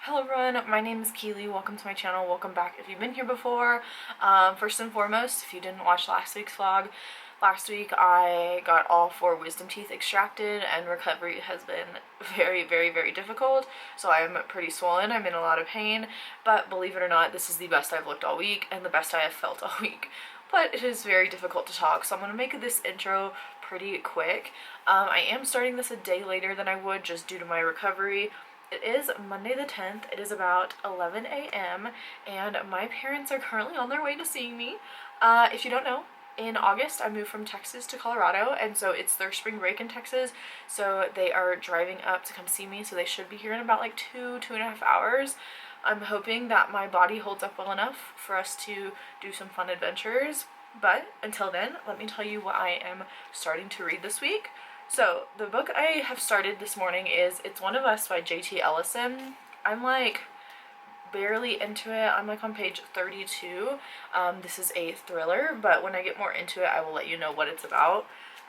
Hello everyone, my name is Keely. Welcome to my channel. Welcome back if you've been here before. First and foremost, if you didn't watch last week's vlog, last week I got all 4 wisdom teeth extracted and recovery has been very difficult. So I am pretty swollen. I'm in a lot of pain, but believe it or not, this is the best I've looked all week and the best I have felt all week. But it is very difficult to talk, so I'm going to make this intro pretty quick. I am starting this a day later than I would just due to my recovery. It is Monday the 10th. It is about 11 a.m. and my parents are currently on their way to seeing me. If you don't know, in August I moved from Texas to Colorado, and so it's their spring break in Texas, so they are driving up to come see me, so they should be here in about like 2.5 hours. I'm hoping that my body holds up well enough for us to do some fun adventures, but until then, let me tell you what I am starting to read this week. So, the book I have started this morning is It's One of Us by J.T. Ellison. I'm like barely into it. I'm like on page 32. This is a thriller, but when I get more into it, I will let you know what it's about.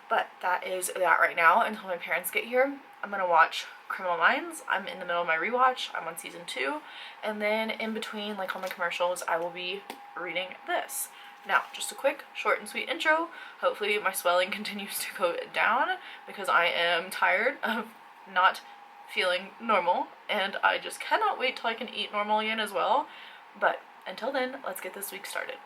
But that is that right now until my parents get here. I'm gonna watch Criminal Minds. I'm in the middle of my rewatch. I'm on season 2. And then in between, like on the commercials, I will be reading this. Now, just a quick, short and sweet intro. Hopefully my swelling continues to go down because I am tired of not feeling normal and I just cannot wait till I can eat normal again as well. But until then, let's get this week started.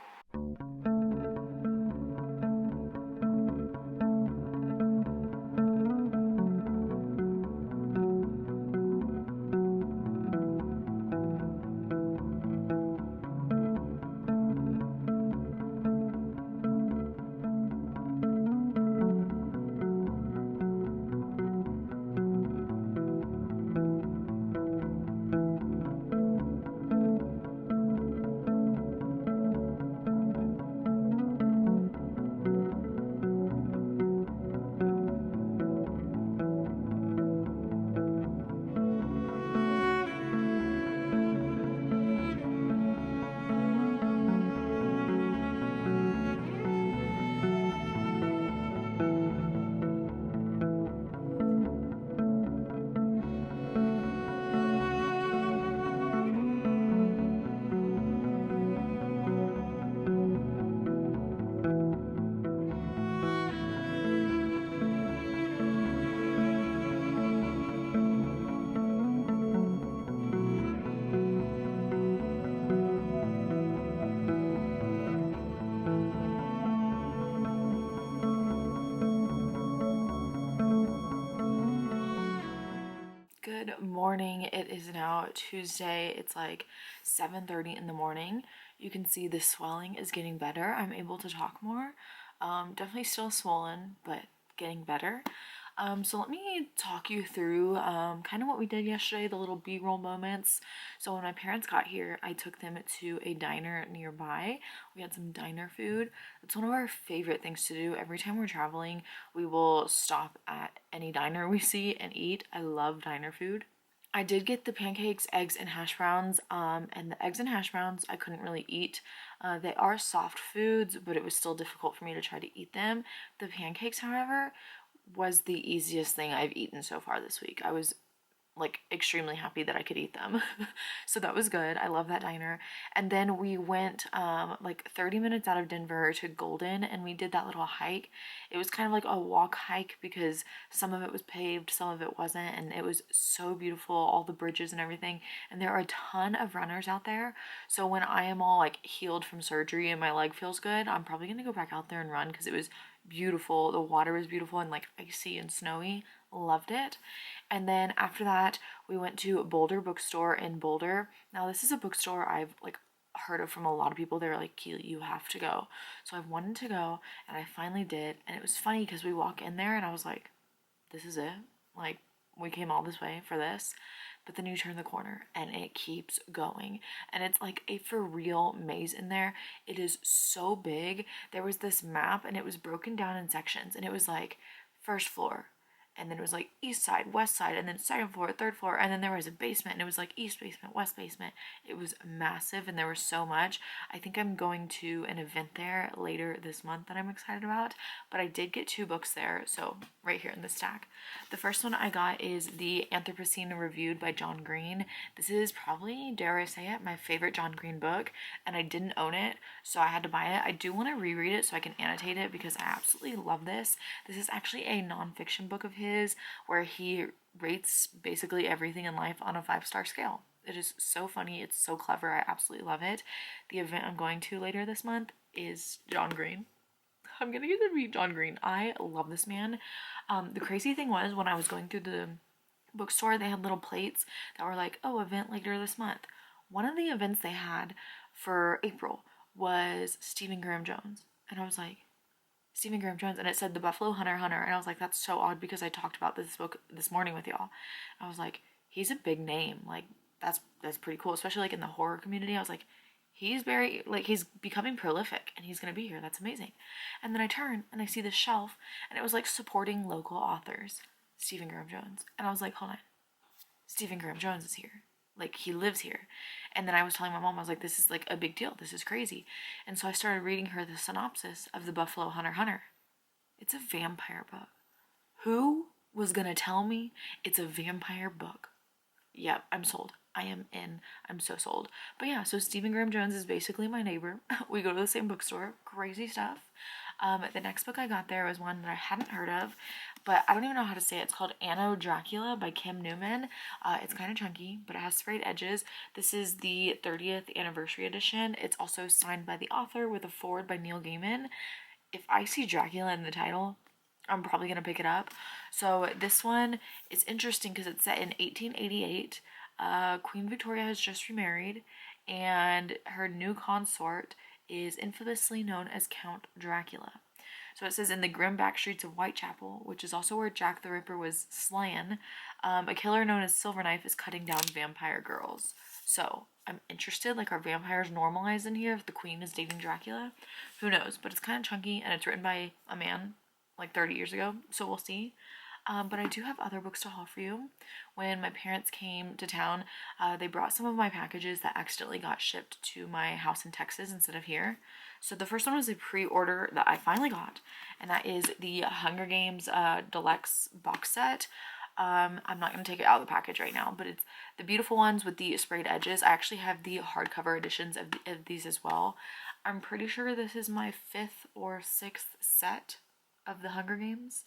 Good morning. It is now Tuesday. It's like 7:30 in the morning. You can see the swelling is getting better. I'm able to talk more. Definitely still swollen, but getting better. So let me talk you through kind of what we did yesterday, the little B-roll moments. So when my parents got here, I took them to a diner nearby. We had some diner food. It's one of our favorite things to do. Every time we're traveling, we will stop at any diner we see and eat. I love diner food. I did get the pancakes, eggs, and hash browns, and the eggs and hash browns I couldn't really eat. They are soft foods, but it was still difficult for me to try to eat them. The pancakes, however, was the easiest thing I've eaten so far this week. I was like extremely happy that I could eat them. So that was good. I love that diner. And then we went like 30 minutes out of Denver to Golden and we did that little hike. It was kind of like a walk hike because some of it was paved, some of it wasn't, and it was so beautiful, all the bridges and everything. And there are a ton of runners out there. So when I am all like healed from surgery and my leg feels good, I'm probably gonna go back out there and run because it was beautiful. The water was beautiful and like icy and snowy. Loved it. And then after that, we went to Boulder Bookstore in Boulder. Now, this is a bookstore I've like heard of from a lot of people. They're like, Keely, you have to go. So I've wanted to go, and I finally did. And it was funny because we walk in there, and I was like, this is it. Like, we came all this way for this. But then you turn the corner, and it keeps going. And it's like a for real maze in there. It is so big. There was this map, and it was broken down in sections. And it was like, first floor, and then it was like east side, west side, and then second floor, third floor, and then there was a basement, and it was like east basement, west basement. It was massive, and there was so much. I think I'm going to an event there later this month that I'm excited about, but I did get 2 books there, so right here in the stack. The first one I got is The Anthropocene Reviewed by John Green. This is probably, dare I say it, my favorite John Green book, and I didn't own it, so I had to buy it. I do want to reread it so I can annotate it because I absolutely love this. This is actually a nonfiction book of his where he rates basically everything in life on a 5-star scale. It is so funny. It's so clever. I absolutely love it. The event I'm going to later this month is John Green. I'm gonna get to meet John Green. I love this man. The crazy thing was when I was going through the bookstore, they had little plates that were like, oh, event later this month. One of the events they had for April was Stephen Graham Jones. And I was like, Stephen Graham Jones, and it said The Buffalo Hunter, and I was like, that's so odd because I talked about this book this morning with y'all. I was like, he's a big name, like that's pretty cool, especially like in the horror community. I was like, he's very, like, he's becoming prolific and he's gonna be here. That's amazing. And then I turn and I see this shelf and it was like supporting local authors, Stephen Graham Jones, and I was like, hold on, Stephen Graham Jones is here. Like, he lives here. And then I was telling my mom, I was like, this is like a big deal. This is crazy. And so I started reading her the synopsis of The Buffalo Hunter. It's a vampire book. Who was gonna tell me it's a vampire book? Yep, I'm sold. I am in. I'm so sold. But yeah, so Stephen Graham Jones is basically my neighbor. We go to the same bookstore. Crazy stuff. The next book I got there was one that I hadn't heard of, but I don't even know how to say it. It's called Anno Dracula by Kim Newman. It's kind of chunky, but it has sprayed edges. This is the 30th anniversary edition. It's also signed by the author with a foreword by Neil Gaiman. If I see Dracula in the title, I'm probably going to pick it up. So this one is interesting because it's set in 1888. Queen Victoria has just remarried, and her new consort is infamously known as Count Dracula. So it says, in the grim back streets of Whitechapel, which is also where Jack the Ripper was slain, a killer known as Silverknife is cutting down vampire girls. So I'm interested, like, are vampires normalized in here if the queen is dating Dracula? Who knows? But it's kind of chunky, and it's written by a man like 30 years ago, so we'll see. But I do have other books to haul for you. When my parents came to town, they brought some of my packages that accidentally got shipped to my house in Texas instead of here. So the first one was a pre-order that I finally got, and that is the Hunger Games Deluxe box set. I'm not going to take it out of the package right now, but it's the beautiful ones with the sprayed edges. I actually have the hardcover editions of these as well. I'm pretty sure this is my 5th or 6th set of the Hunger Games.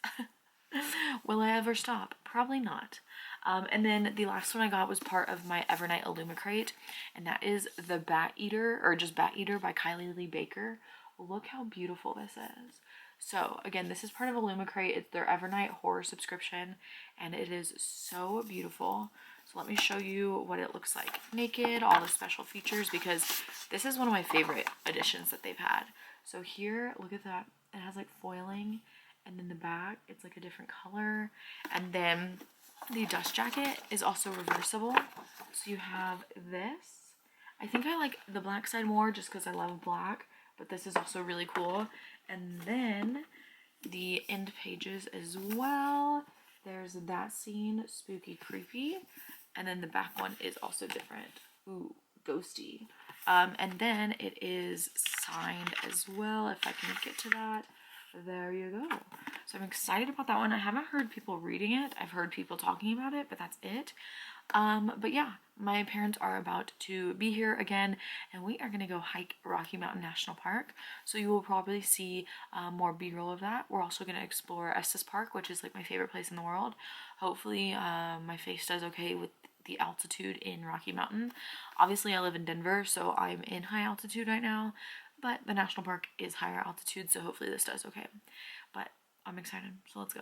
Will I ever stop? Probably not. And then the last one I got was part of my Evernight Illumicrate, and that is The Bat Eater, or just Bat Eater by Kylie Lee Baker. Look how beautiful this is. So again, this is part of Illumicrate. It's their Evernight horror subscription, and it is so beautiful. So let me show you what it looks like naked, all the special features, because this is one of my favorite editions that they've had. So here, look at that. It has like foiling, and then the back, it's like a different color. And then the dust jacket is also reversible. So you have this. I think I like the black side more just because I love black, but this is also really cool. And then the end pages as well. There's that scene, spooky, creepy. And then the back one is also different. Ooh, ghosty. And then it is signed as well, if I can get to that. There you go. So I'm excited about that one. I haven't heard people reading it. I've heard people talking about it, but that's it. But yeah, my parents are about to be here again, and we are going to go hike Rocky Mountain National Park. So you will probably see more B-roll of that. We're also going to explore Estes Park, which is like my favorite place in the world. Hopefully my face does okay with the altitude in Rocky Mountain. Obviously I live in Denver, so I'm in high altitude right now, but the national park is higher altitude, so hopefully this does okay. But I'm excited, so let's go.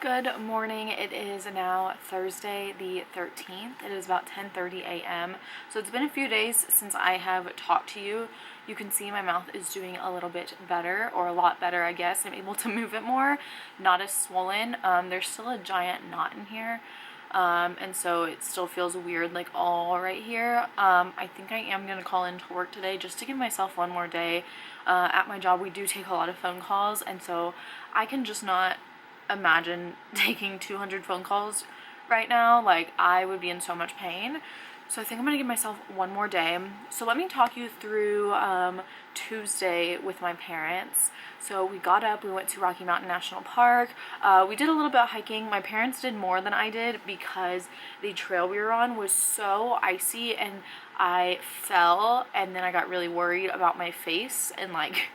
Good morning. It is now Thursday the 13th. It is about 10:30 a.m. So it's been a few days since I have talked to you. You can see my mouth is doing a little bit better, or a lot better, I guess. I'm able to move it more, not as swollen. There's still a giant knot in here. And so it still feels weird, like all right here. I think I am gonna call in to work today just to give myself one more day. At my job, we do take a lot of phone calls, and so I can just not imagine taking 200 phone calls right now. Like, I would be in so much pain. So I think I'm gonna give myself one more day. So let me talk you through Tuesday with my parents. So we got up, we went to Rocky Mountain National Park. We did a little bit of hiking. My parents did more than I did because the trail we were on was so icy and I fell, and then I got really worried about my face and like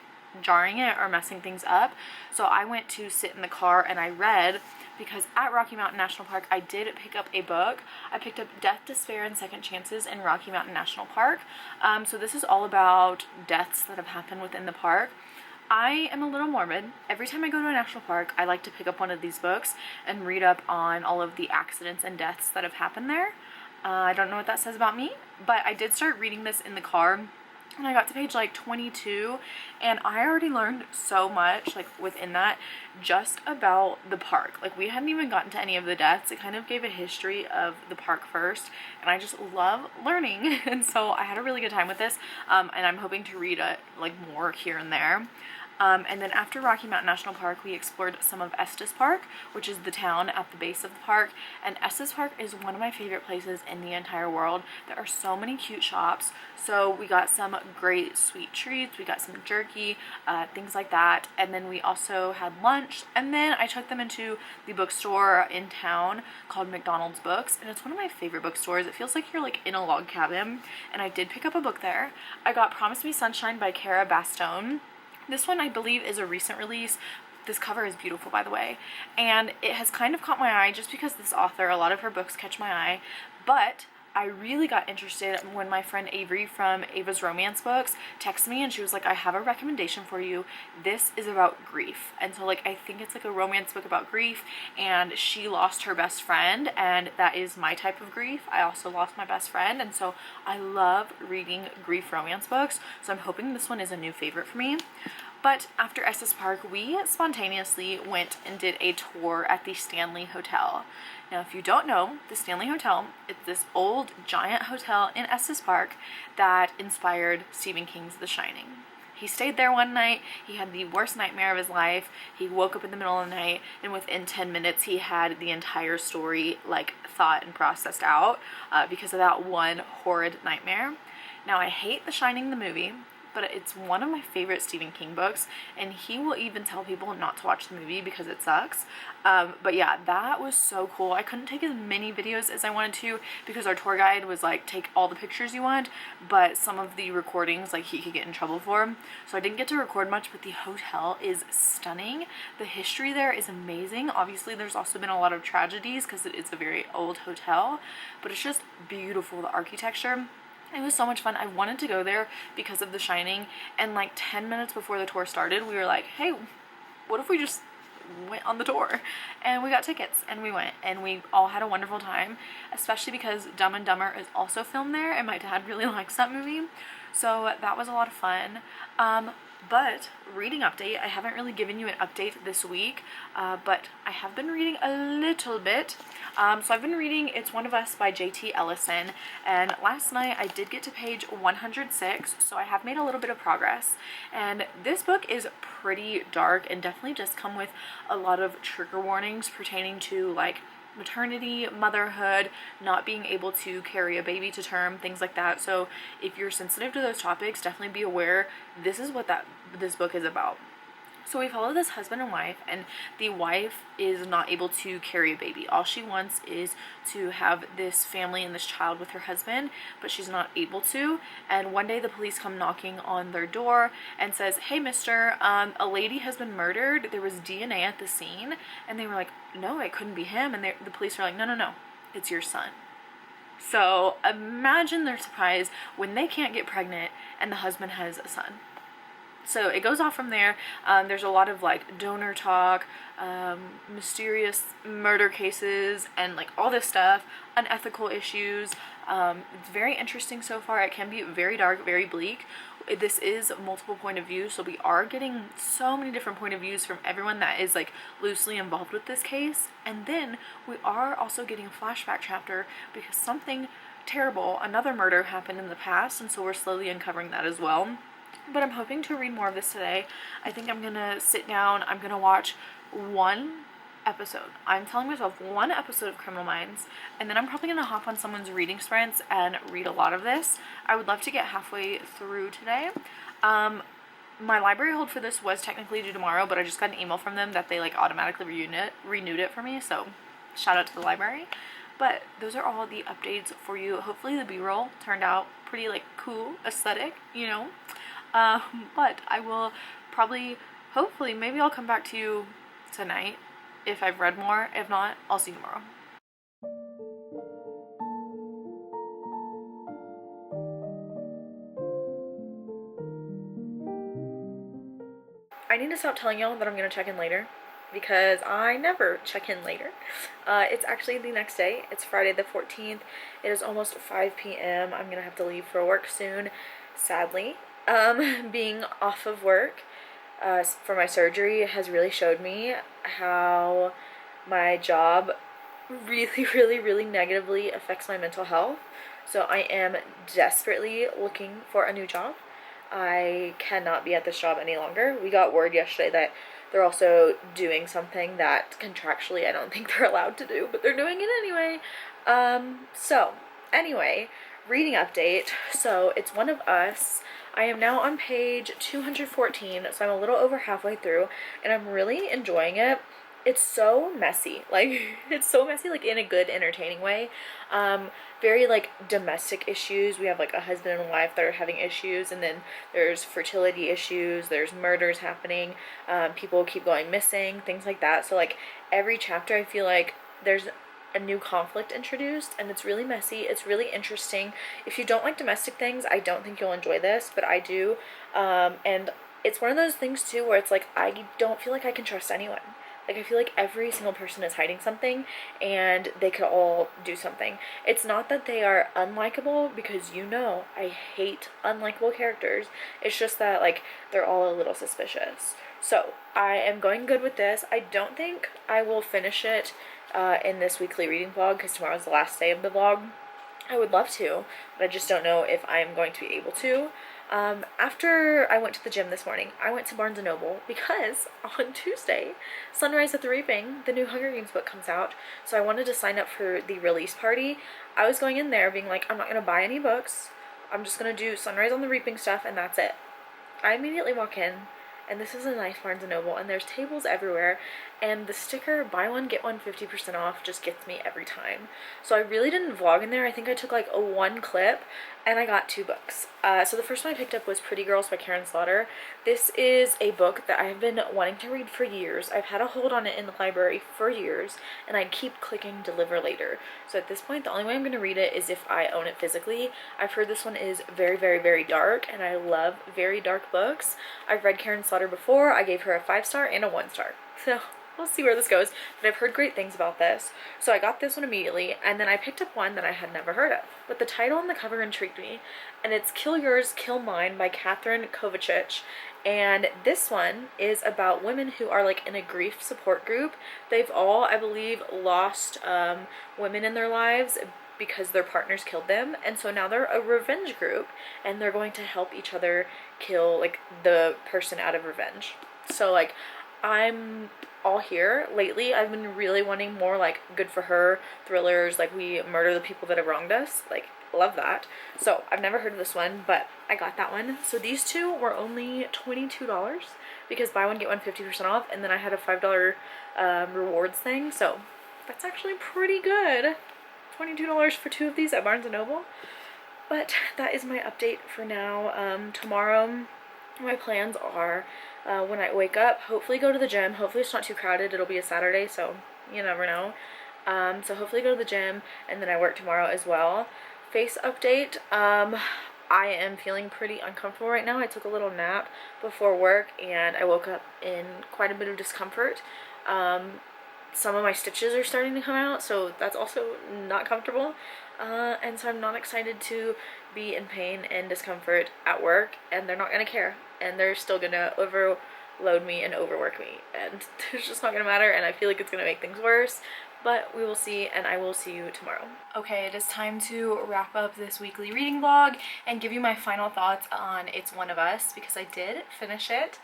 jarring it or messing things up. So I went to sit in the car and I read, because at Rocky Mountain National Park I did pick up a book. I picked up Death, Despair, and Second Chances in Rocky Mountain National Park. So this is all about deaths that have happened within the park. I am a little morbid. Every time I go to a national park, I like to pick up one of these books and read up on all of the accidents and deaths that have happened there. I don't know what that says about me, but I did start reading this in the car. And I got to page like 22, and I already learned so much like within that just about the park. Like, we hadn't even gotten to any of the deaths. It kind of gave a history of the park first, and I just love learning. And so I had a really good time with this, and I'm hoping to read like more here and there. And then after Rocky Mountain National Park, we explored some of Estes Park, which is the town at the base of the park. And Estes Park is one of my favorite places in the entire world. There are so many cute shops. So we got some great sweet treats, we got some jerky, things like that. And then we also had lunch. And then I took them into the bookstore in town called McDonald's Books. And it's one of my favorite bookstores. It feels like you're like in a log cabin. And I did pick up a book there. I got Promise Me Sunshine by Cara Bastone. This one, I believe, is a recent release. This cover is beautiful, by the way, and it has kind of caught my eye just because this author, a lot of her books catch my eye, but I really got interested when my friend Avery from Ava's Romance Books texted me, and she was like, I have a recommendation for you. This is about grief. And so like, I think it's like a romance book about grief, and she lost her best friend, and that is my type of grief. I also lost my best friend, and so I love reading grief romance books, so I'm hoping this one is a new favorite for me. But after Estes Park, we spontaneously went and did a tour at the Stanley Hotel. Now, if you don't know, the Stanley Hotel, it's this old giant hotel in Estes Park that inspired Stephen King's The Shining. He stayed there one night, he had the worst nightmare of his life, he woke up in the middle of the night, and within 10 minutes he had the entire story like thought and processed out because of that one horrid nightmare. Now, I hate The Shining the movie, but it's one of my favorite Stephen King books, and he will even tell people not to watch the movie because it sucks. But yeah, that was so cool. I couldn't take as many videos as I wanted to because our tour guide was like, take all the pictures you want, but some of the recordings like he could get in trouble for. So I didn't get to record much, but the hotel is stunning. The history there is amazing. Obviously, there's also been a lot of tragedies because it is a very old hotel, but it's just beautiful, the architecture. It was so much fun. I wanted to go there because of The Shining, and like 10 minutes before the tour started, we were like, hey, what if we just went on the tour? And we got tickets and we went, and we all had a wonderful time, especially because Dumb and Dumber is also filmed there, and my dad really likes that movie, so that was a lot of fun. But reading update, I haven't really given you an update this week, but I have been reading a little bit. So I've been reading It's One of Us by J.T. Ellison, and last night I did get to page 106, so I have made a little bit of progress. And this book is pretty dark and definitely does come with a lot of trigger warnings pertaining to like maternity, motherhood, not being able to carry a baby to term, things like that. So if you're sensitive to those topics, definitely be aware this is what this book is about. So we follow this husband and wife, and the wife is not able to carry a baby. All she wants is to have this family and this child with her husband, but she's not able to. And one day the police come knocking on their door and says, hey mister, a lady has been murdered. There was DNA at the scene. And they were like, no, it couldn't be him. And the police are like, no, it's your son. So imagine their surprise when they can't get pregnant and the husband has a son. So it goes off from there. There's a lot of like donor talk, mysterious murder cases, and like all this stuff, unethical issues. It's very interesting so far. It can be very dark, very bleak. This is multiple point of view, so we are getting so many different point of views from everyone that is like loosely involved with this case. And then we are also getting a flashback chapter because something terrible, another murder happened in the past, and so we're slowly uncovering that as well. But I'm hoping to read more of this today. I think I'm gonna sit down, I'm gonna watch one episode. I'm telling myself one episode of Criminal Minds, and then I'm probably gonna hop on someone's reading sprints and read a lot of this. I would love to get halfway through today. My library hold for this was technically due tomorrow, but I just got an email from them that they like automatically renewed it for me, so shout out to the library. But those are all the updates for you. Hopefully the B-roll turned out pretty like cool, aesthetic, you know. But I will probably, hopefully, maybe I'll come back to you tonight if I've read more. If not, I'll see you tomorrow. I need to stop telling y'all that I'm gonna check in later because I never check in later. It's actually the next day. It's Friday the 14th. It is almost 5 p.m. I'm gonna have to leave for work soon, sadly. Being off of work for my surgery has really showed me how my job really negatively affects my mental health. So I am desperately looking for a new job. I cannot be at this job any longer. We got word yesterday that they're also doing something that contractually I don't think they're allowed to do, but they're doing it anyway. So anyway, reading update. So it's One of Us. I am now on page 214, so I'm a little over halfway through, and I'm really enjoying it. It's so messy, like, it's so messy, like, in a good, entertaining way. Very, like, domestic issues. We have, like, a husband and wife that are having issues, and then there's fertility issues, there's murders happening, people keep going missing, things like that. So, like, every chapter I feel like there's a new conflict introduced, and it's really messy. It's really interesting. If you don't like domestic things, I don't think you'll enjoy this, but I do. And it's one of those things too where it's like I don't feel like I can trust anyone. Like, I feel like every single person is hiding something, and they could all do something. It's not that they are unlikable, because you know I hate unlikable characters. It's just that, like, they're all a little suspicious. So I am going good with this. I don't think I will finish it in this weekly reading vlog, because tomorrow's the last day of the vlog. I would love to, but I just don't know if I am going to be able to. After I went to the gym this morning, I went to Barnes & Noble because on Tuesday, Sunrise at the Reaping, the new Hunger Games book comes out, so I wanted to sign up for the release party. I was going in there being like, I'm not going to buy any books, I'm just going to do Sunrise on the Reaping stuff, and that's it. I immediately walk in, and this is a nice Barnes & Noble, and there's tables everywhere, and the sticker, buy one, get one 50% off, just gets me every time. So I really didn't vlog in there. I think I took like one clip, and I got 2 books. So the first one I picked up was Pretty Girls by Karen Slaughter. This is a book that I have been wanting to read for years. I've had a hold on it in the library for years, and I keep clicking deliver later. So at this point, the only way I'm going to read it is if I own it physically. I've heard this one is very dark, and I love very dark books. I've read Karen Slaughter before. I gave her a 5-star and a 1-star. So we'll see where this goes, but I've heard great things about this. So I got this one immediately, and then I picked up one that I had never heard of. But the title and the cover intrigued me, and it's Kill Yours, Kill Mine by Katherine Kovacic. And this one is about women who are like in a grief support group. They've all, I believe, lost women in their lives because their partners killed them, and so now they're a revenge group, and they're going to help each other kill like the person out of revenge. So like, I'm all here. Lately I've been really wanting more like good for her thrillers, like we murder the people that have wronged us, like love that. So I've never heard of this one, but I got that one. So these two were only $22 because buy one get one 50% off, and then I had a $5 rewards thing, so that's actually pretty good. $22 for 2 of these at Barnes & Noble. But that is my update for now. Tomorrow my plans are when I wake up, hopefully go to the gym. Hopefully it's not too crowded. It'll be a Saturday, so you never know. So hopefully go to the gym, and then I work tomorrow as well. Face update. I am feeling pretty uncomfortable right now. I took a little nap before work and I woke up in quite a bit of discomfort. Some of my stitches are starting to come out, so that's also not comfortable. And so I'm not excited to be in pain and discomfort at work, and they're not gonna care, and they're still gonna overload me and overwork me, and it's just not gonna matter, and I feel like it's gonna make things worse. But we will see, and I will see you tomorrow. Okay, it is time to wrap up this weekly reading vlog and give you my final thoughts on It's One of Us, because I did finish it.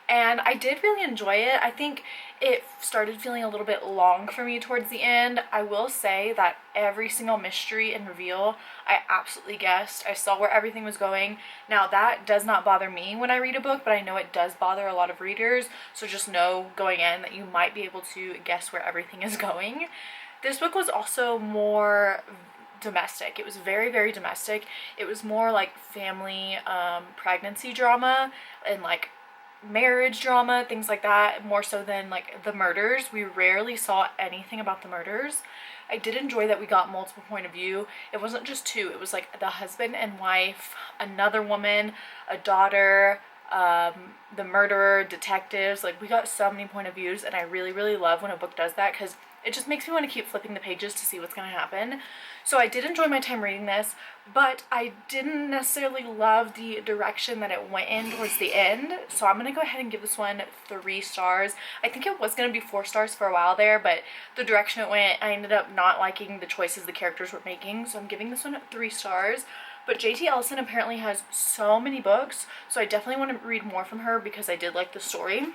And I did really enjoy it. I think it started feeling a little bit long for me towards the end. I will say that every single mystery and reveal I absolutely guessed. I saw where everything was going. Now that does not bother me when I read a book, but I know it does bother a lot of readers. So just know going in that you might be able to guess where everything is going. This book was also more domestic. It was very, very domestic. It was more like family, pregnancy drama and like marriage drama, things like that, more so than like the murders. We rarely saw anything about the murders. I did enjoy that we got multiple point of view. It wasn't just two, it was like the husband and wife, another woman, a daughter, the murderer, detectives. Like we got so many point of views, and I really, really love when a book does that because it just makes me want to keep flipping the pages to see what's going to happen. So I did enjoy my time reading this, but I didn't necessarily love the direction that it went in towards the end. So I'm going to go ahead and give this one 3 stars. I think it was going to be 4 stars for a while there, but the direction it went, I ended up not liking the choices the characters were making. So I'm giving this one 3 stars. But J.T. Ellison apparently has so many books, so I definitely want to read more from her because I did like the story.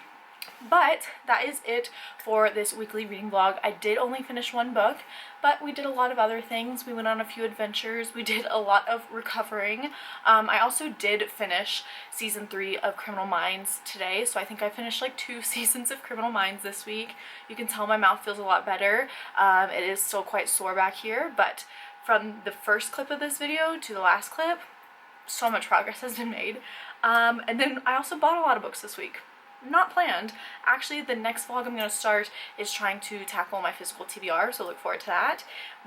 But that is it for this weekly reading vlog. I did only finish 1 book, but we did a lot of other things. We went on a few adventures. We did a lot of recovering. I also did finish season 3 of Criminal Minds today, so I think I finished like 2 seasons of Criminal Minds this week. You can tell my mouth feels a lot better. It is still quite sore back here, but from the first clip of this video to the last clip, so much progress has been made. And then I also bought a lot of books this week. Not planned. Actually, the next vlog I'm going to start is trying to tackle my physical TBR, so look forward to that.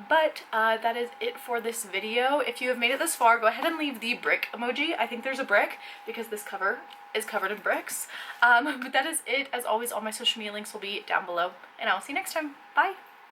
But that is it for this video. If you have made it this far, go ahead and leave the brick emoji. I think there's a brick because this cover is covered in bricks. But that is it. As always, all my social media links will be down below, and I will see you next time. Bye!